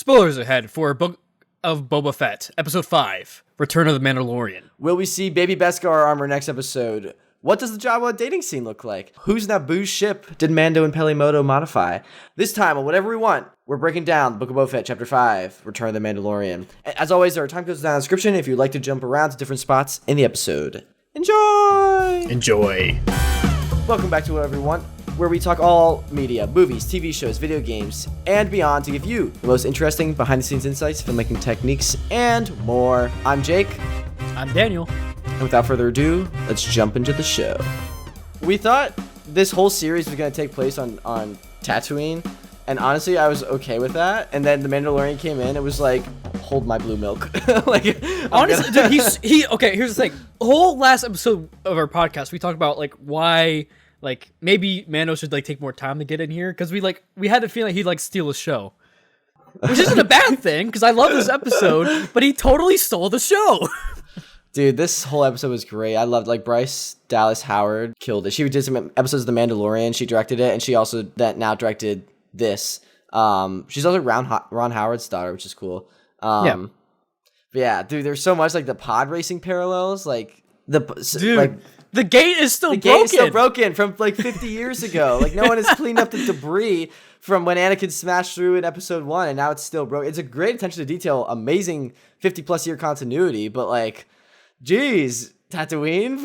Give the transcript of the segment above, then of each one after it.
Spoilers ahead for Book of Boba Fett, Episode 5, Return of the Mandalorian. Will we see Baby Beskar armor next episode? What does the Jawa dating scene look like? Whose Naboo's ship did Mando and Pelimoto modify? This time, on Whatever We Want, we're breaking down Book of Boba Fett, Chapter 5, Return of the Mandalorian. As always, there are time codes down in the description if you'd like to jump around to different spots in the episode. Enjoy! Welcome back to Whatever We Want, where we talk all media, movies, TV shows, video games, and beyond to give you the most interesting behind-the-scenes insights, filmmaking techniques, and more. I'm Jake. I'm Daniel. And without further ado, let's jump into the show. We thought this whole series was going to take place on Tatooine, and honestly, I was okay with that. And then the Mandalorian came in, it was like, hold my blue milk. Honestly, dude, okay, here's the thing. The whole last episode of our podcast, we talked about, like, why, like, maybe Mando should, like, take more time to get in here, because we had the feeling he'd, like, steal the show. Which isn't a bad thing, because I love this episode, but he totally stole the show. Dude, this whole episode was great. I loved, like, Bryce Dallas Howard killed it. She did some episodes of The Mandalorian. She directed it, and she also now directed this. She's also Ron Howard's daughter, which is cool. But yeah, dude, there's so much, like, the pod racing parallels, like, the gate is still broken. The gate is still broken from, like, 50 years ago. Like, no one has cleaned up the debris from when Anakin smashed through in episode 1, and now it's still broken. It's a great attention to detail, amazing 50-plus year continuity, but, like, geez, Tatooine,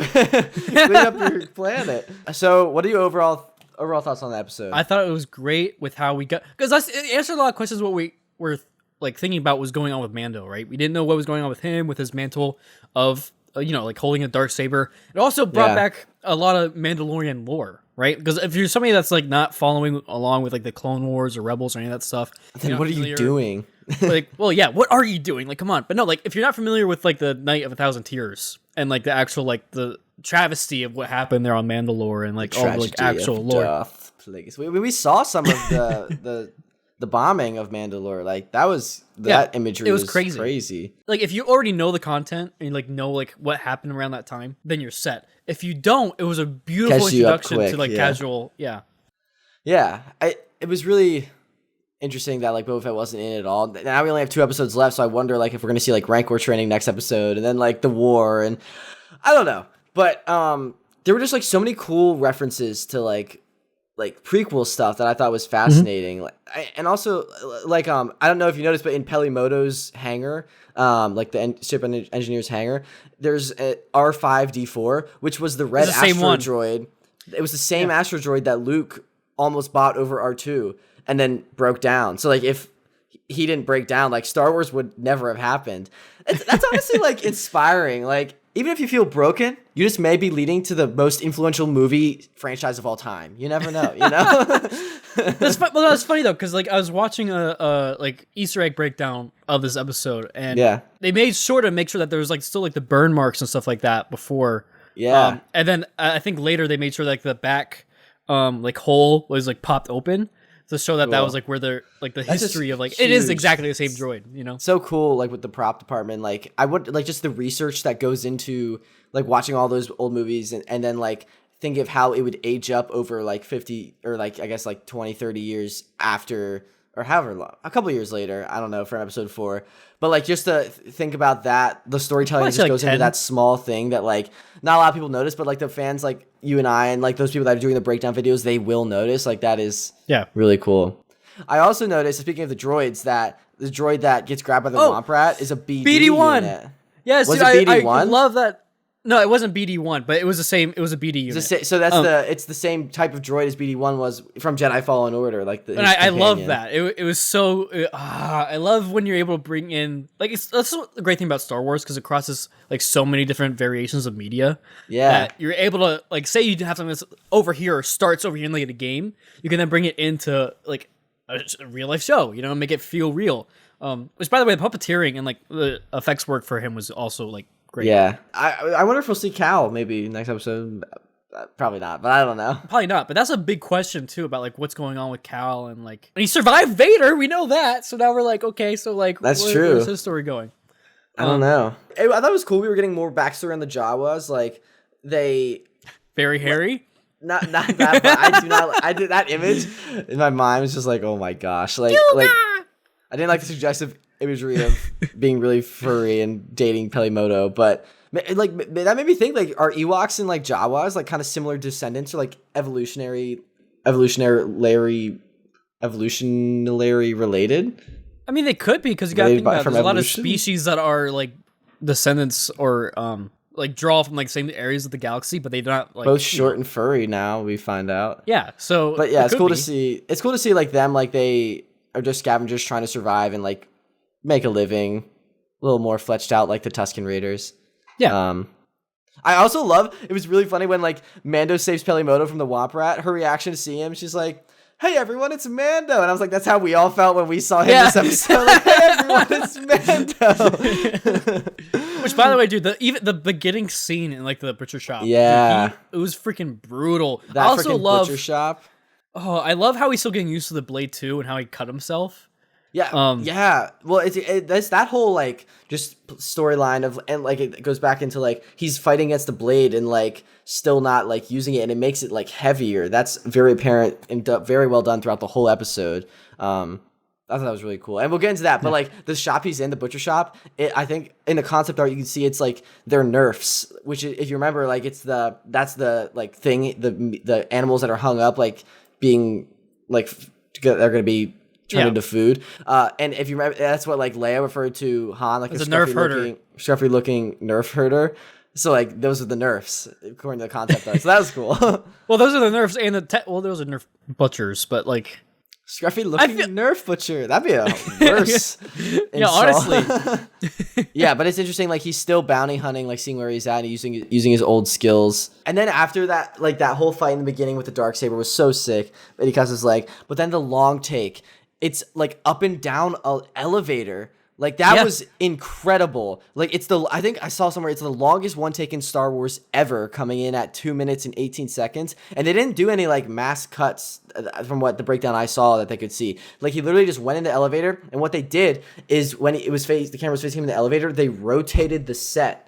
clean up your planet. So, what are your overall thoughts on the episode? I thought it was great with how we got, because it answered a lot of questions. What we were like thinking about was going on with Mando, right? We didn't know what was going on with him, with his mantle of like holding a darksaber. It also brought back a lot of Mandalorian lore, right? Because if you're somebody that's like not following along with like the Clone Wars or Rebels or any of that stuff, then what are you doing? Like, well, yeah, what are you doing? Like, come on. But no, like, if you're not familiar with, like, the Night of 1,000 Tears and, like, the actual, like, the travesty of what happened there on Mandalore and, like, all the, like, actual lore. We saw some of the bombing of Mandalore. Like, that imagery was crazy. Like, if you already know the content and, like, know, like, what happened around that time, then you're set. If you don't, it was a beautiful introduction to, like, casual, Yeah, it was really interesting that, like, Boba Fett wasn't in it at all. Now we only have 2 episodes left, so I wonder, like, if we're gonna see, like, Rancor training next episode, and then, like, the war, and I don't know. But there were just, like, so many cool references to, like prequel stuff that I thought was fascinating. And also, like, I don't know if you noticed, but in Pelimoto's hangar, like the ship engineer's hangar, there's a R5D4, which was the red astro droid. It was the same astro droid that Luke almost bought over R2. And then broke down. So, like, if he didn't break down, like, Star Wars would never have happened. That's honestly, like, inspiring. Like, even if you feel broken, you just may be leading to the most influential movie franchise of all time. You never know, you know? That's funny, though, because, like, I was watching a like, Easter egg breakdown of this episode, and they made sure to make sure that there was, like, still, like, the burn marks and stuff like that before. Yeah. And then I think later they made sure, like, the back, like, hole was, like, popped open. To show that that was like where they're like the history of like huge. It is exactly the same droid, you know. So cool, like with the prop department. Like I would like just the research that goes into like watching all those old movies and then like think of how it would age up over like 50 or like I guess like 20, 30 years after or however long, a couple years later. I don't know from episode 4. But like just to think about that, the storytelling just goes into that small thing that like not a lot of people notice, but like the fans like you and I and like those people that are doing the breakdown videos, they will notice. Like that is really cool. I also noticed, speaking of the droids, that the droid that gets grabbed by the Womp Rat is a BD1 unit. Yes, was it BD1? I love that. No, it wasn't BD1, but it was the same. It was a BD unit. So that's it's the same type of droid as BD1 was from Jedi Fallen Order, like the. And I love that. It was so. I love when you're able to bring in like that's the great thing about Star Wars because it crosses like so many different variations of media. Yeah, that you're able to like say you have something that's over here or starts over here in like a game. You can then bring it into like a real life show. You know, make it feel real. Which by the way, the puppeteering and like the effects work for him was also like. Great. Yeah, I wonder if we'll see Cal maybe next episode. Probably not, but I don't know. Probably not, but that's a big question too about like what's going on with Cal and like and he survived Vader. We know that, so now we're like, okay, so like that's true. Where's his story going? I don't know. I thought it was cool. We were getting more backstory on the Jawas. Like they very hairy. Not that, but I do not. I did that image in my mind was just like, oh my gosh, like I didn't like the suggestive imagery of being really furry and dating Pelimoto, but like that made me think, like, are Ewoks and like Jawas like kind of similar descendants, or like evolutionary related? I mean, they could be, because you gotta think about it, there's a lot of evolution? species that are like descendants or like draw from like same areas of the galaxy, but they're not like Both short and furry now, we find out. Yeah, so But yeah, it's cool be. to see. It's cool to see like them, like they are just scavengers trying to survive and like make a living, a little more fleshed out like the Tusken Raiders. Yeah. I also love, it was really funny when like Mando saves Pelimoto from the Womp Rat. Her reaction to see him, she's like, "Hey everyone, it's Mando," and I was like, that's how we all felt when we saw him this episode. Like, "Hey everyone, it's Mando." Which, by the way, dude, even the beginning scene in like the butcher shop, yeah, dude, it was freaking brutal. That I also love butcher shop. Oh, I love how he's still getting used to the blade too, and how he cut himself. Yeah, yeah. Well, that's that whole like just storyline of, and like it goes back into like he's fighting against the blade and like still not like using it, and it makes it like heavier. That's very apparent and very well done throughout the whole episode. I thought that was really cool, and we'll get into that. But like the shop he's in, the butcher shop, I think in the concept art you can see it's like they're nerfs, which if you remember, like that's the like thing, the animals that are hung up like being like they're gonna be turned into food. And if you remember, that's what like Leia referred to Han, like a nerf herder, scruffy looking nerf herder. So like those are the nerfs according to the concept art. So that was cool. Well, those are the nerfs and those are nerf butchers, but like scruffy looking nerf butcher. That'd be a worse. Yeah, honestly. Yeah, but it's interesting. Like he's still bounty hunting, like seeing where he's at, and using his old skills. And then after that, like that whole fight in the beginning with the Darksaber was so sick. Because it's like, but then the long take. It's like up and down an elevator. Like that was incredible. Like I think I saw somewhere it's the longest one take in Star Wars ever, coming in at 2 minutes and 18 seconds. And they didn't do any like mass cuts from what the breakdown I saw that they could see. Like he literally just went into the elevator, and what they did is when the camera was facing him in the elevator, they rotated the set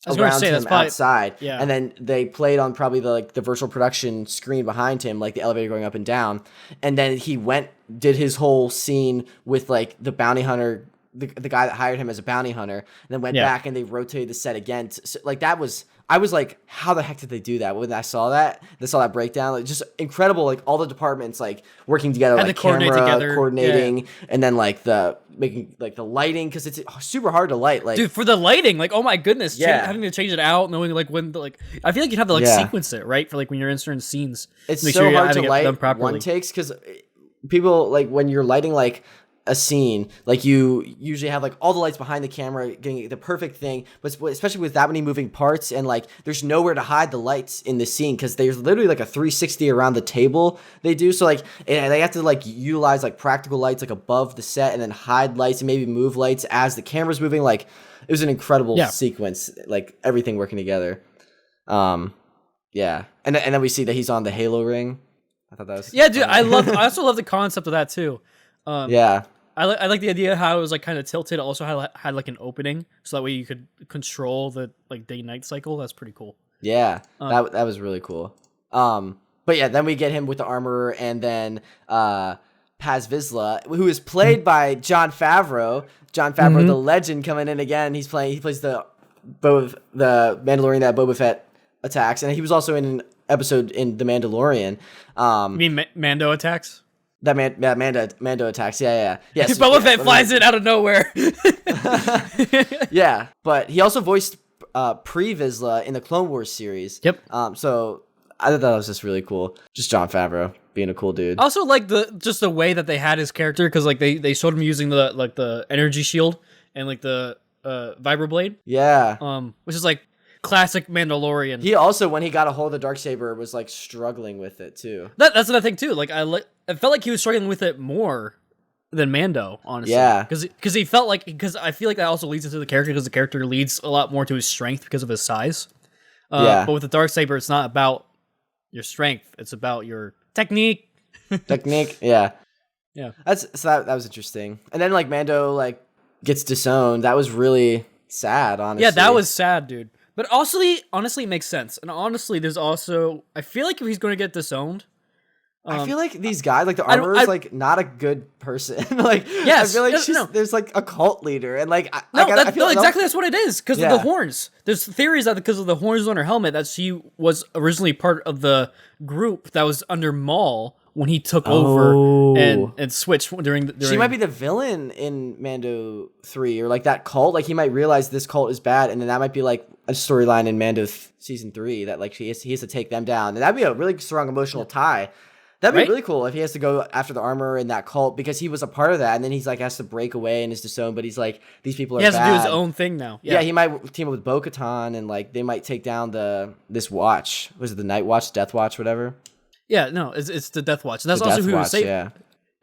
around him outside, and then they played on probably the virtual production screen behind him, like the elevator going up and down, and then he did his whole scene with like the bounty hunter, the guy that hired him as a bounty hunter, and then went back and they rotated the set again. So, like that was, I was like, how the heck did they do that? When I saw that breakdown, like just incredible, like all the departments like working together, like camera coordinating, and then like making like the lighting, because it's super hard to light. Like, dude, for the lighting, like, oh my goodness, having to change it out, knowing like when I feel like you'd have to like sequence it, right, for like when you're in certain scenes. It's so hard to light one takes, because people like when you're lighting like a scene, like you usually have like all the lights behind the camera getting the perfect thing, but especially with that many moving parts, and like there's nowhere to hide the lights in the scene, because there's literally like a 360 around the table they do. So like they have to like utilize like practical lights like above the set, and then hide lights and maybe move lights as the camera's moving. Like it was an incredible sequence, like everything working together. And then we see that he's on the Halo ring. I thought that was dude. I also love the concept of that too. I like the idea how it was like kind of tilted. Also had like an opening, so that way you could control the like day-night cycle. That's pretty cool. Yeah, that was really cool. But yeah, then we get him with the armorer, and then Paz Vizsla, who is played by Jon Favreau. Jon Favreau, the legend, coming in again. He plays the Mandalorian that Boba Fett attacks, and he was also in an episode in The Mandalorian. You mean Mando attacks? Mando attacks. Yeah. Yes. Boba Fett flies in out of nowhere. Yeah, but he also voiced Pre Vizsla in the Clone Wars series. Yep. So I thought that was just really cool. Just Jon Favreau being a cool dude. I also like the way that they had his character, because like they showed him using the energy shield and like the vibroblade. Yeah. Which is like classic Mandalorian. He also, when he got a hold of the Darksaber, was like struggling with it too. That's another thing too. Like I felt like he was struggling with it more than Mando, honestly. Yeah. Because he felt like, because I feel like that also leads into the character, because the character leads a lot more to his strength because of his size. But with the Darksaber, it's not about your strength; it's about your technique. Yeah. That was interesting. And then like Mando like gets disowned. That was really sad, honestly. Yeah, that was sad, dude. But also, honestly, it makes sense. And honestly, there's also, I feel like if he's going to get disowned, I feel like these guys, like the armor is like not a good person. Like, yes, I feel like there's like a cult leader, and like exactly that's what it is because of the horns. There's theories that because of the horns on her helmet that she was originally part of the group that was under Maul when he took over and switched during. She might be the villain in Mando 3 or like that cult. Like he might realize this cult is bad, and then that might be like a storyline in Mando season 3 that like he has to take them down, and that'd be a really strong emotional tie. That'd be really cool if he has to go after the armor in that cult because he was a part of that, and then he's like has to break away and is disowned. But he's like, these people are bad. He has to do his own thing now. Yeah, he might team up with Bo-Katan, and like they might take down this watch. Was it the Night Watch, Death Watch, whatever? Yeah, no, it's the Death Watch. And that's also who he was saved. Yeah.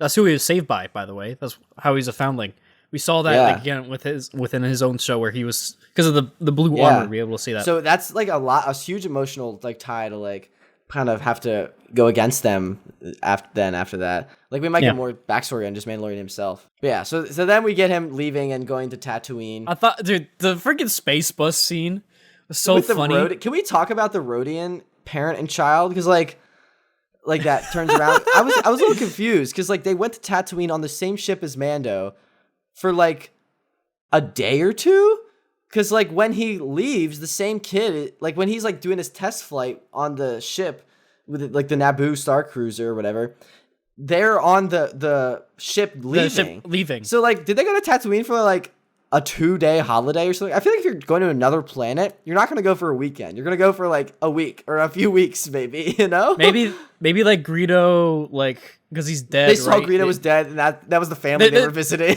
That's who he was saved by the way. That's how he's a foundling. We saw that again within his own show where he was because of the blue armor. We were able to see that. So that's like a huge emotional like tie to like. Kind of have to go against them after that. Like we might get more backstory on just Mandalorian himself. But yeah, so then we get him leaving and going to Tatooine. I thought, dude, the freaking space bus scene was so funny. Can we talk about the Rodian parent and child? Because like that turns around. I was a little confused because like they went to Tatooine on the same ship as Mando for like a day or two. Because, like, when he leaves, the same kid, like, when he's, like, doing his test flight on the ship with, like, the Naboo Star Cruiser or whatever, they're on the ship leaving. So, like, did they go to Tatooine for, like, a 2-day holiday or something? I feel like if you're going to another planet, you're not going to go for a weekend. You're going to go for, like, a week or a few weeks, maybe, you know? Maybe like, Greedo, like... Because he's dead. They saw Greedo was dead, and that was the family they were visiting.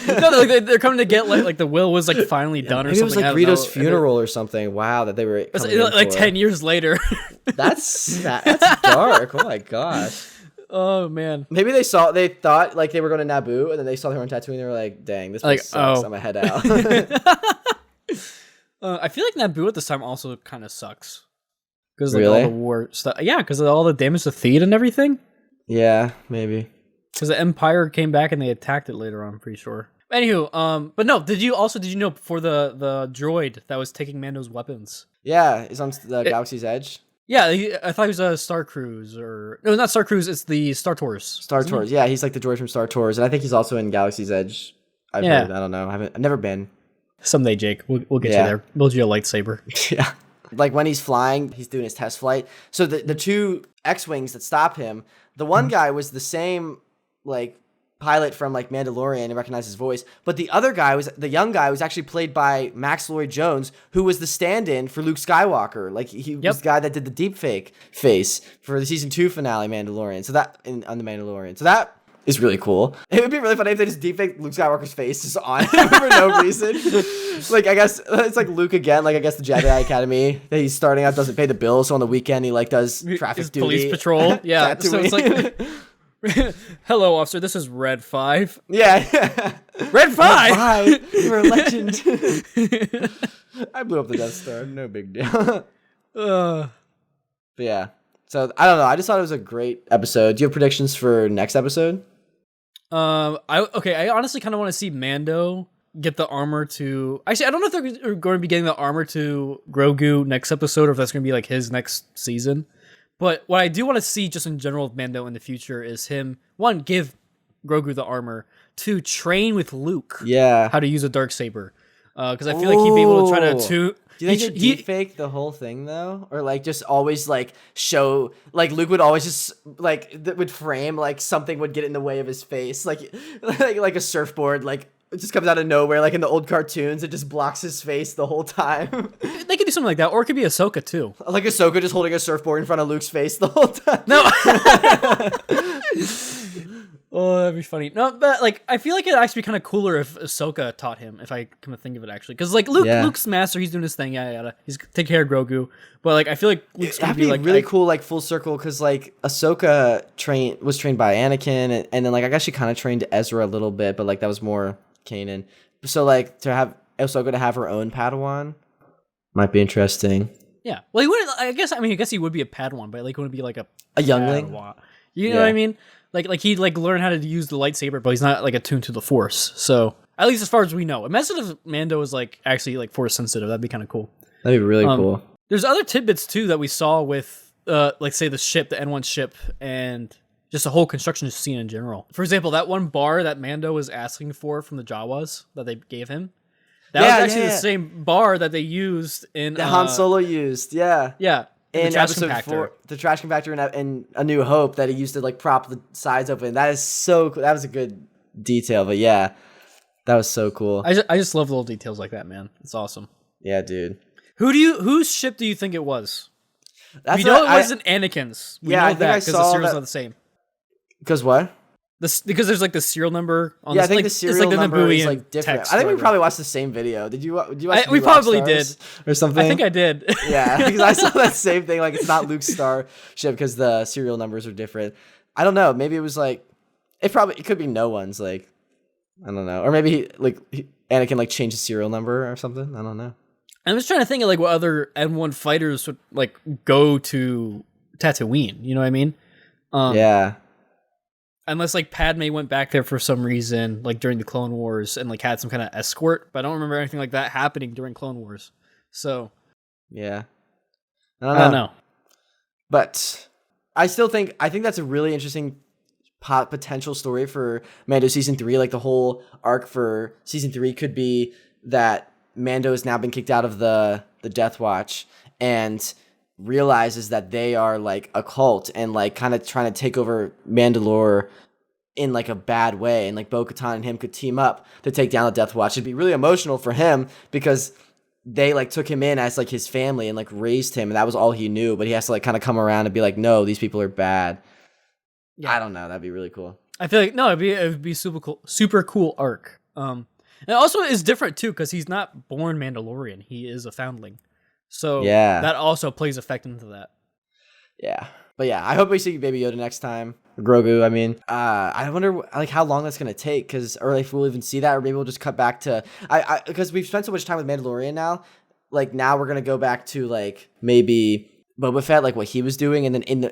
No, they're coming to get like the will was like finally done or something. Maybe it was like Greedo's funeral or something. Wow, that they were like 10 years later. That's dark. Oh my gosh. Oh man. Maybe they thought like they were going to Naboo, and then they saw her on Tatooine. And they were like, "Dang, this place sucks. I'm gonna head out." I feel like Naboo at this time also kind of sucks because like all the war stuff. Yeah, because of all the damage to Theed and everything. Yeah, maybe. Because the Empire came back and they attacked it later on, I'm pretty sure. Anywho, but no, did you know before the droid that was taking Mando's weapons? Yeah, it's on the Galaxy's Edge. Yeah, I thought he was a Star Cruise no, not Star Cruise. It's the Star Tours. Star Tours. Yeah, he's like the droid from Star Tours, and I think he's also in Galaxy's Edge. I've heard. I don't know. I've never been. Someday, Jake. We'll get you there. Build you a lightsaber. Yeah. Like when he's flying, he's doing his test flight. So the two X-Wings that stop him, the one guy was the same like pilot from like Mandalorian and recognized his voice, but the other guy the young guy was actually played by Max Lloyd-Jones, who was the stand-in for Luke Skywalker. Like he was the guy that did the deepfake face for the season 2 finale Mandalorian. So that on the Mandalorian. So that is really cool. It would be really funny if they just deepfake Luke Skywalker's face just on for no reason. Like, I guess it's like Luke again. Like, I guess the Jedi Academy that he's starting out doesn't pay the bills, so on the weekend he like does traffic duty, police patrol. Yeah, so it's like, hello, officer. This is Red 5. Yeah, Red 5. You're a legend. I blew up the Death Star. No big deal. But yeah. So I don't know. I just thought it was a great episode. Do you have predictions for next episode? I honestly kind of want to see Mando get the armor to. Actually, I don't know if they're going to be getting the armor to Grogu next episode, or if that's going to be like his next season. But what I do want to see, just in general, with Mando in the future, is him give Grogu the armor, to train with Luke. Yeah, how to use a darksaber. Because I feel like he'd be able to try to. Do you think he'd fake the whole thing though, or like just always like show like Luke would always just like would frame like something would get in the way of his face, like a surfboard, like it just comes out of nowhere, like in the old cartoons, it just blocks his face the whole time. They could do something like that, or it could be Ahsoka too, like Ahsoka just holding a surfboard in front of Luke's face the whole time. No. Oh, that'd be funny. No, but like I feel like it'd actually be kind of cooler if Ahsoka taught him. If I come to think of it, actually, because like Luke's master, he's doing his thing. Yeah, he's taking care of Grogu. But like I feel like Luke's gonna be like really cool, like full circle, because like Ahsoka was trained by Anakin, and then like I guess she kind of trained Ezra a little bit, but like that was more Kanan. So like to have Ahsoka to have her own Padawan might be interesting. Yeah, well, he wouldn't. I guess he would be a Padawan, but like wouldn't be like a youngling. You know what I mean? Like he'd like learn how to use the lightsaber, but he's not like attuned to the Force. So at least as far as we know, imagine if Mando is like actually like Force sensitive. That'd be kind of cool. That'd be really cool. There's other tidbits too that we saw with like say the ship, the N1 ship, and just the whole construction scene in general. For example, that one bar that Mando was asking for from the Jawas that they gave him, that was actually the same bar that they used in that Han Solo used. Yeah. In episode 4, the trash compactor in A New Hope that he used to like prop the sides open. That is so cool. That was a good detail, but yeah, that was so cool. I just love little details like that, man. It's awesome. Yeah, dude. Whose ship do you think it was? That's it wasn't Anakin's. We know that because the serial's not the same. Because what? Because there's like the serial number on I think the serial number is like different. I think we probably watched the same video. Did you watch we probably did. Or something? I think I did. Yeah, because I saw that same thing. Like, it's not Luke's star ship because the serial numbers are different. I don't know. Maybe it was like, it could be no one's. Like, I don't know. Or maybe Anakin like changed his serial number or something. I don't know. I'm just trying to think of like what other N1 fighters would like go to Tatooine. You know what I mean? Yeah. Unless like Padme went back there for some reason, like during the Clone Wars, and like had some kind of escort, but I don't remember anything like that happening during Clone Wars. So, yeah, I don't know. But I think that's a really interesting potential story for Mando season 3. Like the whole arc for season 3 could be that Mando has now been kicked out of the Death Watch and realizes that they are like a cult and like kind of trying to take over Mandalore in like a bad way, and like Bo-Katan and him could team up to take down the Death Watch. It'd be really emotional for him because they like took him in as like his family and like raised him, and that was all he knew, but he has to like kind of come around and be like, no, these people are bad. Yeah. I don't know, that'd be really cool. I feel like it'd be super cool arc. And also is different too because he's not born Mandalorian, he is a foundling. So that also plays effect into that. Yeah. But yeah, I hope we see Baby Yoda next time. Or Grogu, I mean. I wonder like how long that's going to take, or if we'll even see that, or maybe we'll just cut back to... Because we've spent so much time with Mandalorian now. Like now we're going to go back to like maybe Boba Fett, like what he was doing, and then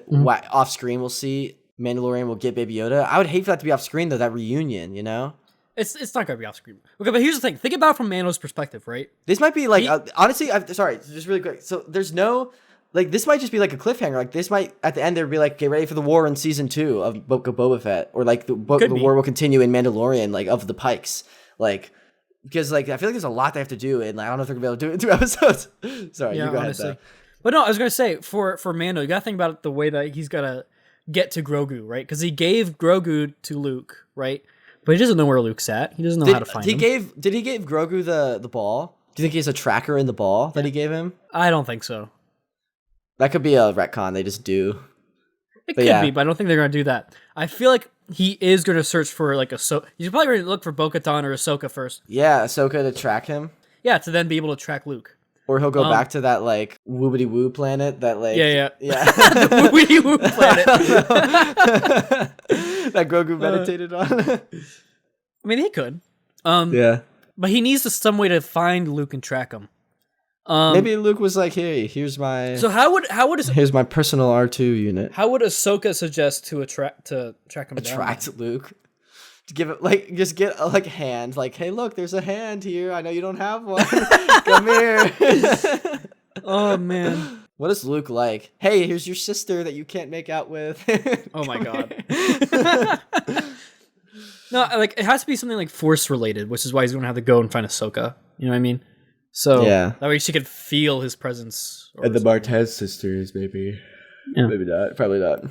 off screen we'll see Mandalorian will get Baby Yoda. I would hate for that to be off screen though, that reunion, you know? It's not gonna be off screen. Okay, but here's the thing. Think about it from Mando's perspective, right? This might be like honestly. Sorry, just really quick. So there's no like this might just be like a cliffhanger. Like this might at the end there'd be like get ready for the war in season 2 of Book of Boba Fett, or like the war will continue in Mandalorian, like of the Pikes, like because like I feel like there's a lot they have to do, and like, I don't know if they're gonna be able to do it in 2 episodes. Sorry, you go ahead though. But no, I was gonna say for Mando, you gotta think about it the way that he's gotta get to Grogu, right? Because he gave Grogu to Luke, right? But he doesn't know where Luke's at. He doesn't know how to find him. Did he give Grogu the ball? Do you think he has a tracker in the ball that he gave him? I don't think so. That could be a retcon. They just do. It could be, but I don't think they're going to do that. I feel like he is going to search for like he's probably going to look for Bo-Katan or Ahsoka first. Yeah, Ahsoka to track him. Yeah, to then be able to track Luke. Or he'll go back to that like woobity woo planet that like yeah the woobity woo planet that Grogu meditated on. I mean, he could. Yeah, but he needs some way to find Luke and track him. Maybe Luke was like, "Hey, here's my." So how would here's my personal R2 unit. How would Ahsoka suggest to track him? Attract Luke. To give it like just get a like hand, like, hey, look, there's a hand here. I know you don't have one. Come here. Oh man, what is Luke like? Hey, here's your sister that you can't make out with. Oh my god. No, like it has to be something like Force related, which is why he's gonna have to go and find Ahsoka. You know what I mean? So that way she could feel his presence. And the Martez sisters, maybe. Yeah. Maybe not. Probably not.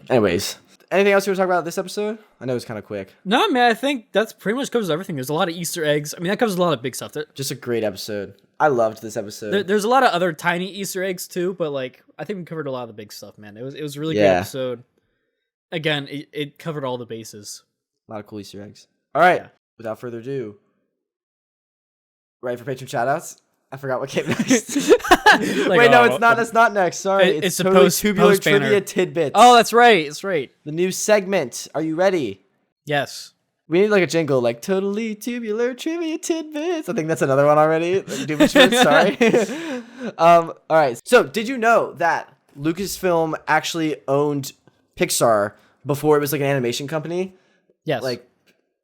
Anyways. Anything else you want to talk about this episode? I know it's kind of quick. No, man, I think that's pretty much covers everything. There's a lot of Easter eggs. I mean, that covers a lot of big stuff. Just a great episode. I loved this episode. There's a lot of other tiny Easter eggs too, but like I think we covered a lot of the big stuff, man. It was a really good episode. Again, it covered all the bases. A lot of cool Easter eggs. All right. Yeah. Without further ado, ready for Patron Shout-Outs? I forgot what came next. Wait, no, it's not. That's not next. Sorry, it's totally Tubular Trivia Tidbits. Oh, that's right. That's right. The new segment. Are you ready? Yes. We need like a jingle, like totally Tubular Trivia Tidbits. I think that's another one already. Sorry. All right. So, did you know that Lucasfilm actually owned Pixar before it was like an animation company? Yes. Like,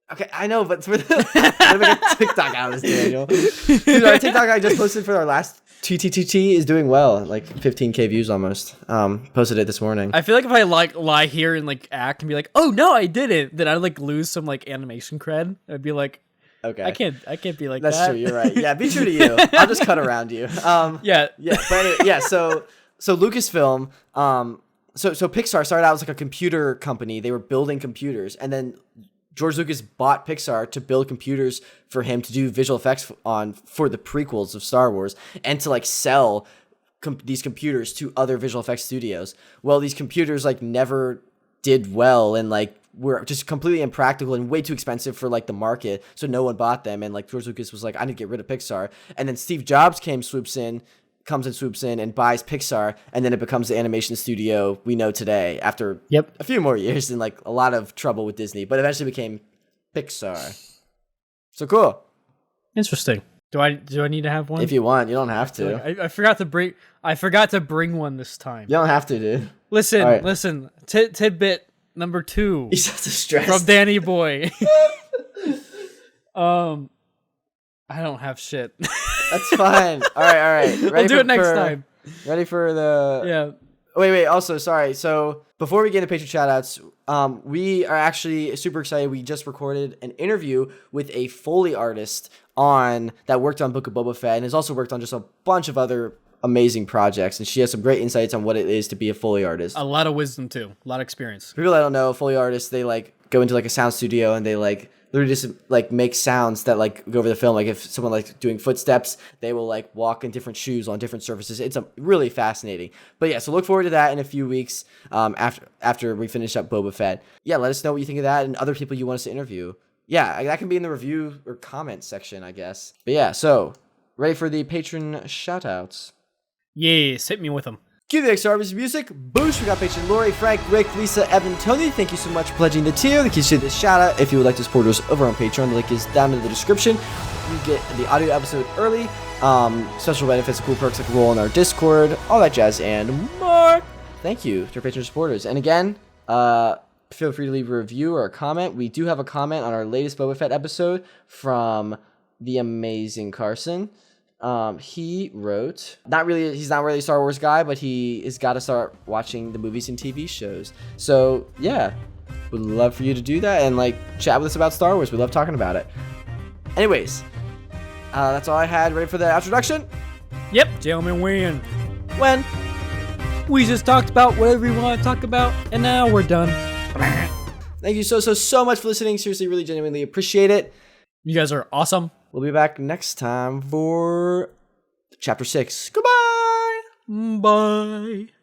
Okay, I know, but for the I'm gonna make a TikTok out of this, Daniel. Dude, our TikTok I just posted for our last TTTT is doing well, like 15K views almost. Posted it this morning. I feel like if I like lie here and like act and be like, "Oh no, I didn't," then I'd like lose some like animation cred. I'd be like, Okay, I can't be like that's that. true. You're right. Yeah, be true to you. I'll just cut around you. Yeah. Yeah, but anyway, yeah. So Lucasfilm, so Pixar started out as like a computer company. They were building computers, and then George Lucas bought Pixar to build computers for him to do visual effects for the prequels of Star Wars and to like sell these computers to other visual effects studios. Well, these computers like never did well and like were just completely impractical and way too expensive for like the market, so no one bought them. And like George Lucas was like, I need to get rid of Pixar. And then Steve Jobs comes and swoops in and buys Pixar, and then it becomes the animation studio we know today after a few more years and like a lot of trouble with Disney, but eventually became Pixar. So cool. Interesting. Do I need to have one? If you want, you don't have to. I forgot to bring one this time. You don't have to, dude. Listen. Tidbit number 2. He's such a stress. From Danny Boy. I don't have shit. That's fine. All right. We'll do it next time. Ready for the... Yeah. Wait. Also, sorry. So before we get into Patron Shoutouts, we are actually super excited. We just recorded an interview with a Foley artist that worked on Book of Boba Fett and has also worked on just a bunch of other amazing projects. And she has some great insights on what it is to be a Foley artist. A lot of wisdom too. A lot of experience. For people that don't know, Foley artists, they like go into like a sound studio and they like literally just like make sounds that like go over the film. Like if someone like doing footsteps, they will like walk in different shoes on different surfaces. It's really fascinating. But yeah, so look forward to that in a few weeks after we finish up Boba Fett. Yeah, let us know what you think of that and other people you want us to interview. Yeah, that can be in the review or comment section, I guess. But yeah, so ready for the patron shoutouts? Yes, hit me with them. Cue the extra music. Boost. We got patron Lori, Frank, Rick, Lisa, Evan, Tony. Thank you so much for pledging the tier. The keys to this shout out. If you would like to support us over on Patreon, the link is down in the description. You get the audio episode early, special benefits, cool perks like roll in our Discord, all that jazz, and more. Thank you to our patron supporters. And again, feel free to leave a review or a comment. We do have a comment on our latest Boba Fett episode from the amazing Carson. He wrote, he's not really a Star Wars guy, but he has got to start watching the movies and TV shows. So yeah, would love for you to do that and like chat with us about Star Wars. We love talking about it. Anyways, that's all I had. Ready for the introduction? Yep, gentlemen, win. When? We just talked about whatever we want to talk about, and now we're done. Thank you so much for listening. Seriously, really genuinely appreciate it. You guys are awesome. We'll be back next time for Chapter 6. Goodbye! Bye.